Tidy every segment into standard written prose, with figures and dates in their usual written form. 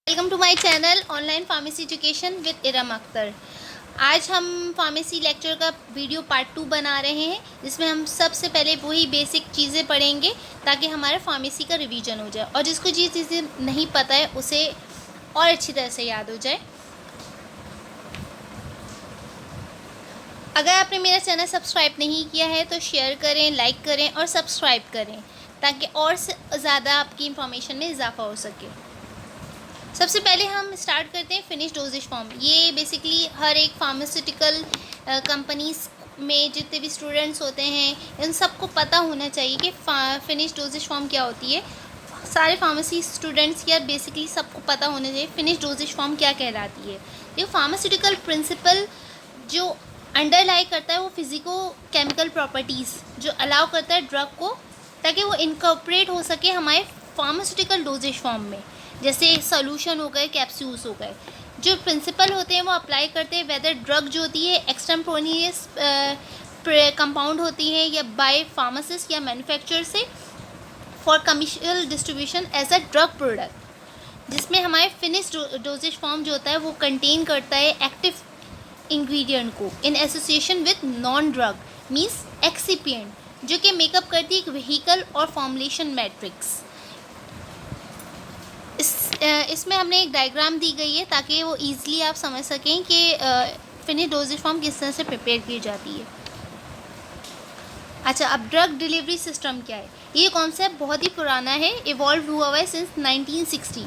Welcome to my channel online pharmacy education with Iram Akhtar. आज हम pharmacy lecture का video part 2 बना रहे हैं, जिसमें हम सबसे पहले वही बेसिक चीज़ें पढ़ेंगे ताकि हमारे फार्मेसी का रिवीजन हो जाए और जिसको ये चीज़ें नहीं पता है उसे और अच्छी तरह से याद हो जाए। अगर आपने मेरा चैनल सब्सक्राइब नहीं किया है तो शेयर करें, लाइक करें और सब्सक्राइब करें ताकि और ज़्यादा आपकी इन्फॉर्मेशन में इजाफा हो सके। सबसे पहले हम स्टार्ट करते हैं फिनिश डोजेज फॉर्म। ये बेसिकली हर एक फार्मास्यूटिकल कंपनीज में जितने भी स्टूडेंट्स होते हैं उन सबको पता होना चाहिए कि फिनिश डोजेज फॉर्म क्या होती है। सारे फार्मेसी स्टूडेंट्स या बेसिकली सबको पता होना चाहिए फिनिश डोजेज फॉर्म क्या कहलाती है। ये फार्मास्यूटिकल प्रिंसिपल जो अंडरलाई करता है वो फिजिको केमिकल प्रॉपर्टीज़ जो अलाउ करता है ड्रग को ताकि वो इनकॉर्पोरेट हो सके हमारे फार्मास्यूटिकल डोजेज फॉर्म में, जैसे सोल्यूशन हो गए, कैप्सूल्स हो गए। जो प्रिंसिपल होते हैं वो अप्लाई करते हैं वेदर ड्रग जो होती है एक्सटेम्पोरेनियस कंपाउंड होती है या बाय फार्मासिस्ट या मैन्युफैक्चरर से for commercial distribution as a drug product, जिसमें हमारे फिनिश डोजेज फॉर्म जो होता है वो कंटेन करता है एक्टिव इंग्रेडिएंट को in association with non drug means excipient जो कि मेकअप करती है एक व्हीकल और फॉर्मुलेशन मैट्रिक्स। इसमें हमने एक डायग्राम दी गई है ताकि वो ईज़िली आप समझ सकें कि फिनिश डोजेज फॉर्म किस तरह से प्रिपेयर की जाती है। अच्छा, अब ड्रग डिलीवरी सिस्टम क्या है? ये कॉन्सेप्ट बहुत ही पुराना है, इवॉल्व हुआ है सिंस 1960,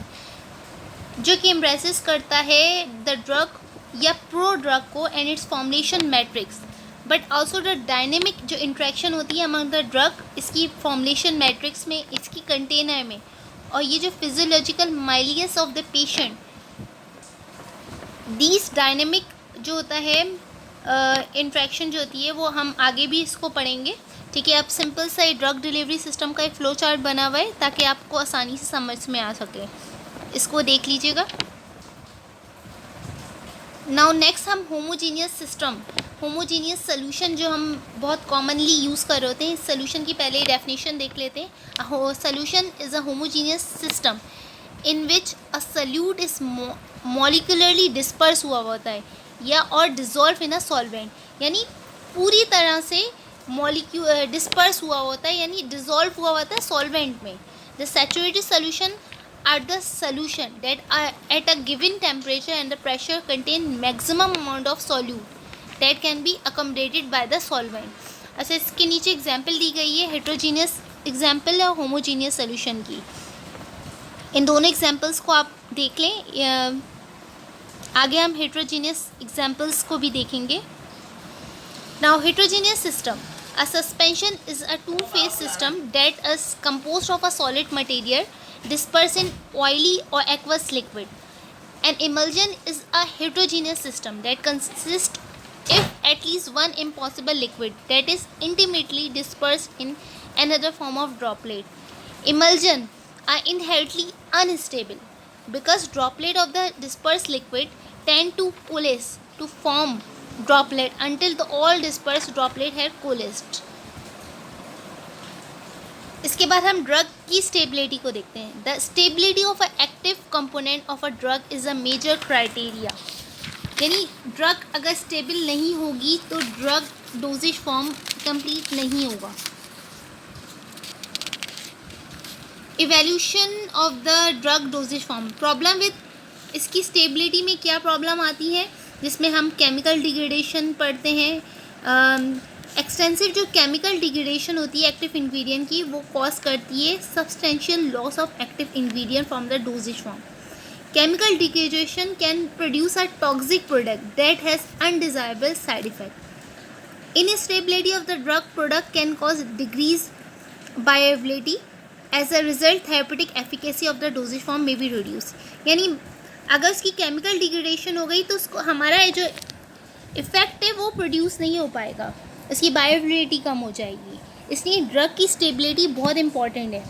जो कि एम्ब्रेसेस करता है द ड्रग या प्रो ड्रग को and its formulation matrix, but also the dynamic जो इंट्रैक्शन होती है अमंग द ड्रग इसकी फॉर्मुलेशन मैट्रिक्स में, इसकी कंटेनर में, और ये जो physiological milieu of the patient, these dynamic जो होता है इंट्रैक्शन जो होती है वो हम आगे भी इसको पढ़ेंगे। ठीक है, अब सिंपल सा ड्रग डिलीवरी सिस्टम का एक फ्लो चार्ट बना हुआ है ताकि आपको आसानी से समझ में आ सके, इसको देख लीजिएगा। नाउ नेक्स्ट हम होमोजीनियस सिस्टम, होमोजीनियस सोल्यूशन जो हम बहुत कॉमनली यूज़ कर रहे होते हैं, इस सोल्यूशन की पहले डेफिनेशन देख लेते हैं। Solution is a homogeneous system in which a solute is molecularly dispersed हुआ होता है या और डिज़ोल्व इन अ सॉल्वेंट, यानी पूरी तरह से मॉलिक्यूल डिस्पर्स हुआ होता है यानी डिज़ोल्व हुआ होता है सॉल्वेंट में। The saturated solution are the solution that are at a given temperature and the pressure contain maximum amount of solute that can be accommodated by the solvent। अच्छा, इसके नीचे एग्जाम्पल दी गई है, हेट्रोजीनियस एग्जाम्पल है homogeneous solution की। इन दोनों examples को आप देख लें, आगे हम हेट्रोजीनियस एग्जाम्पल्स को भी देखेंगे। Now heterogeneous system, a suspension is a two-phase system that is composed of a solid material dispersed in oily or aqueous liquid. An emulsion is a heterogeneous system that consists of at least one impossible liquid that is intimately dispersed in another form of droplet. Emulsion are inherently unstable because droplet of the dispersed liquid tend to coalesce to form droplet until the all dispersed droplet have coalesced। इसके बाद हम drug की stability को देखते हैं। The stability of a active component of a drug is a major criteria, यानी drug अगर stable नहीं होगी तो ड्रग डोजेज फॉर्म कंप्लीट नहीं होगा। Evaluation of the drug dosage form, problem with इसकी स्टेबिलिटी में क्या प्रॉब्लम आती है, जिसमें हम केमिकल डिग्रेडेशन पढ़ते हैं। एक्सटेंसिव जो केमिकल डिग्रेडेशन होती है एक्टिव इंग्रेडिएंट की, वो कॉज करती है substantial loss of active ingredient from the dosage form. Chemical degradation can produce a toxic product that has undesirable side effect. Instability of the drug product can cause decrease bioavailability, as a result therapeutic efficacy of the dosage form may be reduce, यानी अगर उसकी chemical degradation हो गई तो उसको हमारा जो effect है वो प्रोड्यूस नहीं हो पाएगा, इसकी बायोएबिलिटी कम हो जाएगी। इसलिए ड्रग की स्टेबिलिटी बहुत इंपॉर्टेंट है,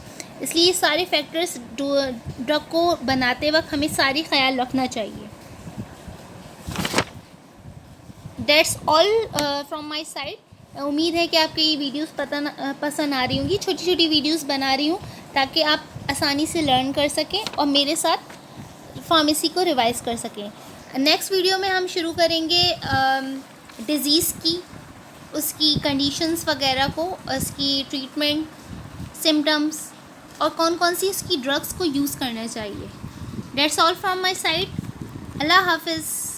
इसलिए ये सारे फैक्टर्स ड्रग को बनाते वक्त हमें सारी ख्याल रखना चाहिए। That's all from my side. उम्मीद है कि आपको ये वीडियोस पसंद आ रही होंगी। छोटी छोटी वीडियोस बना रही हूँ ताकि आप आसानी से लर्न कर सकें और मेरे साथ फार्मेसी को रिवाइज कर सकें। नेक्स्ट वीडियो में हम शुरू करेंगे डिज़ीज़ की, उसकी कंडीशंस वगैरह को, उसकी ट्रीटमेंट, सिम्टम्स और कौन कौन सी इसकी ड्रग्स को यूज़ करना चाहिए। That's all from my side. Allah हाफिज़।